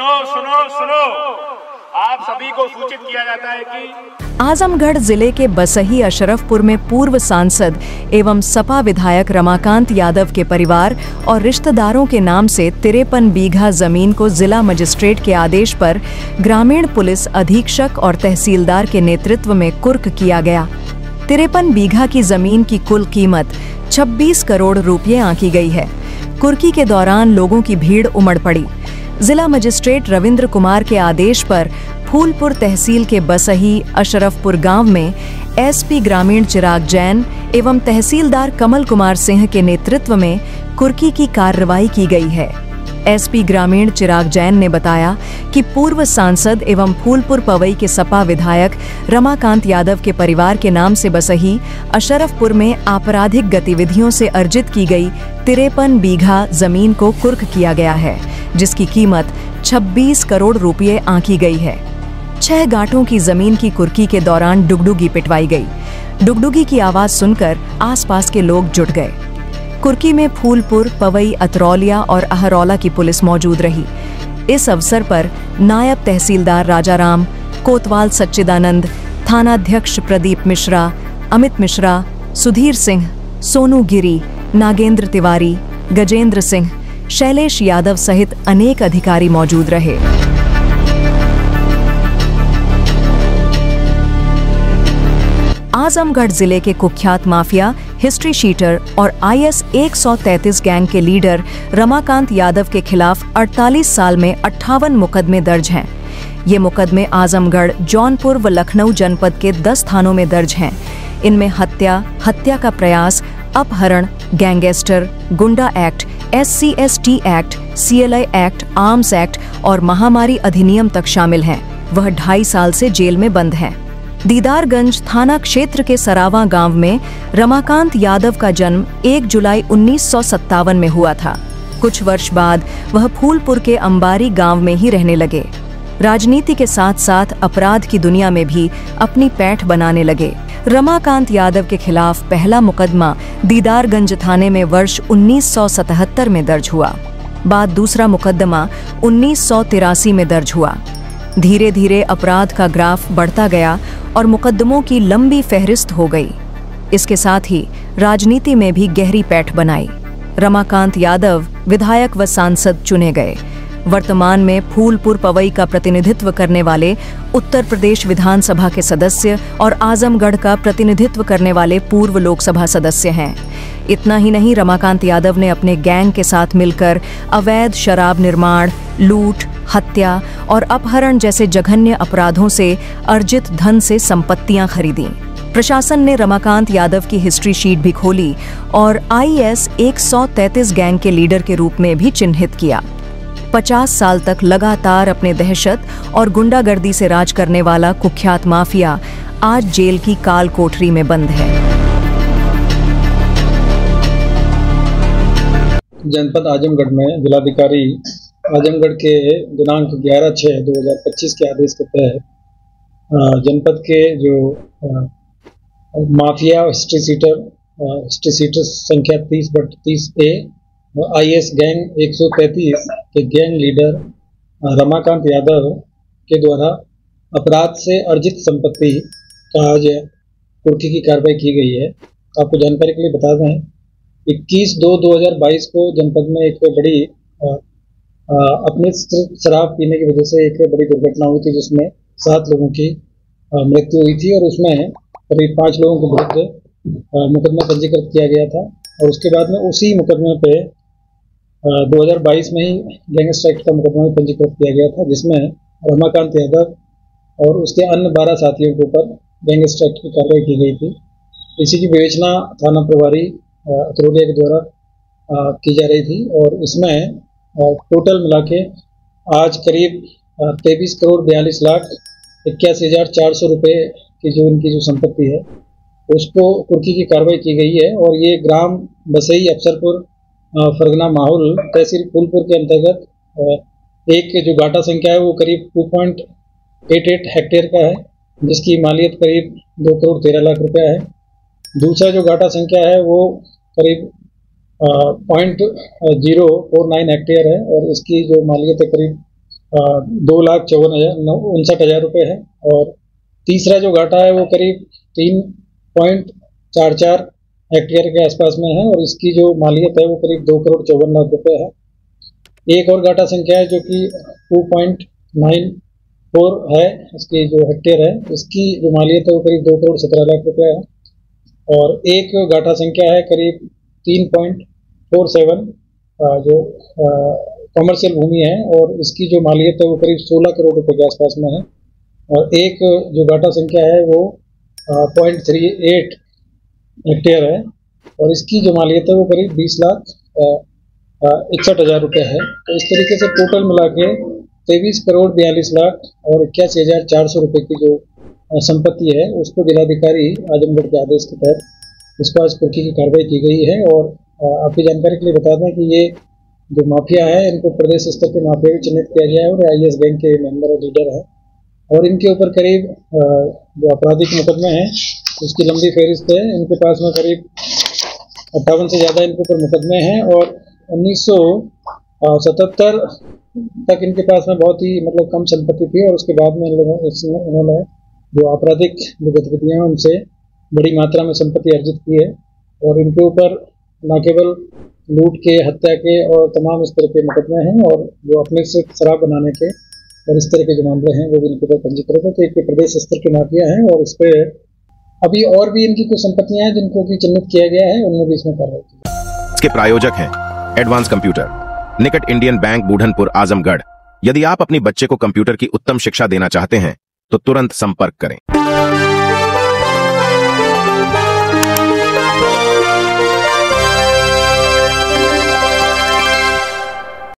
सुनो सुनो सुनो, आप सभी को सूचित किया जाता है कि आजमगढ़ जिले के बसही अशरफपुर में पूर्व सांसद एवं सपा विधायक रमाकांत यादव के परिवार और रिश्तेदारों के नाम से 53 बीघा जमीन को जिला मजिस्ट्रेट के आदेश पर ग्रामीण पुलिस अधीक्षक और तहसीलदार के नेतृत्व में कुर्क किया गया। 53 बीघा की जमीन की कुल कीमत 26 करोड़ रुपये आंकी गई है। कुर्की के दौरान लोगों की भीड़ उमड़ पड़ी। जिला मजिस्ट्रेट रविंद्र कुमार के आदेश पर फूलपुर तहसील के बसही अशरफपुर गांव में एसपी ग्रामीण चिराग जैन एवं तहसीलदार कमल कुमार सिंह के नेतृत्व में कुर्की की कार्रवाई की गई है। एसपी ग्रामीण चिराग जैन ने बताया कि पूर्व सांसद एवं फूलपुर पवई के सपा विधायक रमाकांत यादव के परिवार के नाम से बसही अशरफपुर में आपराधिक गतिविधियों से अर्जित की गई 53 बीघा जमीन को कुर्क किया गया है, जिसकी कीमत 26 करोड़ रुपये आंकी गई है। 6 गांठों की जमीन की कुर्की के दौरान डुगडुगी पिटवाई गई। डुगडुगी की आवाज सुनकर आसपास के लोग जुट गए। कुर्की में फूलपुर, पवई, अतरौलिया और अहरौला की पुलिस मौजूद रही। इस अवसर पर नायब तहसीलदार राजाराम, कोतवाल सच्चिदानंद, थानाध्यक्ष प्रदीप मिश्रा, अमित मिश्रा, सुधीर सिंह, सोनू गिरी, नागेंद्र तिवारी, गजेंद्र सिंह, शैलेश यादव सहित अनेक अधिकारी मौजूद रहे। आजमगढ़ जिले के कुख्यात माफिया, हिस्ट्री शीटर और IS 133 गैंग के लीडर रमाकांत यादव के खिलाफ 48 साल में 58 मुकदमे दर्ज हैं। ये मुकदमे आजमगढ़, जौनपुर व लखनऊ जनपद के 10 थानों में दर्ज हैं। इनमें हत्या, हत्या का प्रयास, अपहरण, गैंगस्टर, गुंडा act, SC/ST act, CLI act, arms act और महामारी अधिनियम तक शामिल हैं। वह 2.5 साल से जेल में बंद हैं। दीदारगंज थाना क्षेत्र के सरावा गांव में रमाकांत यादव का जन्म 1 जुलाई 1957 में हुआ था। कुछ वर्ष बाद वह फूलपुर के अंबारी गांव में ही रहने लगे। राजनीति के साथ साथ अपराध की दुनिया में भी अपनी पैठ बनाने लगे। रमाकांत यादव के खिलाफ पहला मुकदमा दीदारगंज थाने में वर्ष 1977 में दर्ज हुआ। बाद दूसरा मुकदमा 1983 में दर्ज हुआ। धीरे धीरे अपराध का ग्राफ बढ़ता गया और मुकदमों की लंबी फहरिस्त हो गई। इसके साथ ही राजनीति में भी गहरी पैठ बनाई। रमाकांत यादव विधायक व सांसद चुने गए। वर्तमान में फूलपुर पवई का प्रतिनिधित्व करने वाले उत्तर प्रदेश विधानसभा के सदस्य और आजमगढ़ का प्रतिनिधित्व करने वाले पूर्व लोकसभा सदस्य हैं। इतना ही नहीं, रमाकांत यादव ने अपने गैंग के साथ मिलकर अवैध शराब निर्माण, लूट, हत्या और अपहरण जैसे जघन्य अपराधों से अर्जित धन से संपत्तियां खरीदी। प्रशासन ने रमाकांत यादव की हिस्ट्री शीट भी खोली और IS 133 गैंग के लीडर के रूप में भी चिन्हित किया। 50 साल तक लगातार अपने दहशत और गुंडागर्दी से राज करने वाला कुख्यात माफिया आज जेल की काल कोठरी में बंद है। जनपद आजमगढ़ में जिलाधिकारी आजमगढ़ के दिनांक 11/6/2025 के आदेश के तहत जनपद के जो माफिया हिस्ट्री सीटर संख्या 30/30A और IS गैंग 133 के गैंग लीडर रमाकांत यादव के द्वारा अपराध से अर्जित संपत्ति का आज कुर्की की कार्रवाई की गई है। आपको जानकारी के लिए बता दें, 21/2/2022 को जनपद में एक बड़ी अपने शराब पीने की वजह से एक बड़ी दुर्घटना हुई थी, जिसमें 7 लोगों की मृत्यु हुई थी और उसमें करीब 5 लोगों के विरुद्ध मुकदमा पंजीकृत किया गया था। और उसके बाद में उसी मुकदमे पे 2022 में ही गैंगस्टर एक्ट का मुकदमा भी पंजीकृत किया गया था, जिसमें रमाकांत यादव और उसके अन्य 12 साथियों के ऊपर गैंगस्टर एक्ट की कार्रवाई की गई थी। इसी की विवेचना थाना प्रभारी अतरौलिया के द्वारा की जा रही थी और इसमें टोटल मिला के आज करीब 23 करोड़ 42 लाख 81,400 रुपये की जो इनकी जो संपत्ति है उसको कुर्की की कार्रवाई की गई है। और ये ग्राम बसई अफसरपुर फरगना माहौल तहसील फूलपुर के अंतर्गत एक जो गाटा संख्या है वो करीब 2.88 हेक्टेयर का है, जिसकी मालियत करीब 2 करोड़ 13 लाख रुपया है। दूसरा जो गाटा संख्या है वो करीब 0.49 हेक्टेयर है और इसकी जो मालियत है करीब 2,54,59 रुपये है। और तीसरा जो घाटा है वो करीब 3.44 हेक्टेयर के आसपास में है और इसकी जो मालियत है वो करीब 2,54,00,000 रुपये है। एक और घाटा संख्या है जो कि 2.94 है, इसकी जो हेक्टेयर है इसकी जो मालियत है वो करीब 2,17,00,000 रुपये है। और एक घाटा संख्या है करीब 3.47 जो कमर्शियल भूमि है और इसकी जो मालियत है वो करीब 16 करोड़ रुपए के आसपास में है। और एक जो घाटा संख्या है वो 0.38 हेक्टेयर है और इसकी जो मालियत है वो करीब 20,61,000 रुपये है। तो इस तरीके से टोटल मिला के 23,42,00,000 और 81,400 रुपये की जो संपत्ति है उसको जिलाधिकारी आजमगढ़ के आदेश के तहत उसको आज कुर्की की कार्रवाई की गई है। और आपकी जानकारी के लिए बता दें कि ये जो माफिया है इनको प्रदेश स्तर के माफिया भी चिन्हित किया गया है और IS गैंग के मेंबर और लीडर है और इनके ऊपर करीब जो आपराधिक मुकदमे हैं उसकी लंबी फहरिस्त है। इनके पास में करीब 58 से ज़्यादा इनके ऊपर मुकदमे हैं और 1977 तक इनके पास में बहुत ही कम संपत्ति थी और उसके बाद में इन्होंने जो आपराधिक जो गतिविधियाँ हैं उनसे बड़ी मात्रा में संपत्ति अर्जित की है। और इनके ऊपर न केवल लूट के, हत्या के और तमाम इस तरह के मुकदमे हैं और जो अपने से शराब बनाने के और इस तरह के जो मामले हैं वो भी इनके ऊपर पंजीकृत है। तो एक प्रदेश स्तर के माफिया हैं और इस पर अभी और भी इनकी कुछ संपत्तियां हैं जिनको कि चिन्हित किया गया है, उनमें भी इसमें कार्रवाई की। इसके प्रायोजक हैं एडवांस कंप्यूटर, निकट इंडियन बैंक, बूढ़नपुर, आजमगढ़। यदि आप अपनी बच्चे को कंप्यूटर की उत्तम शिक्षा देना चाहते हैं तो तुरंत संपर्क करें।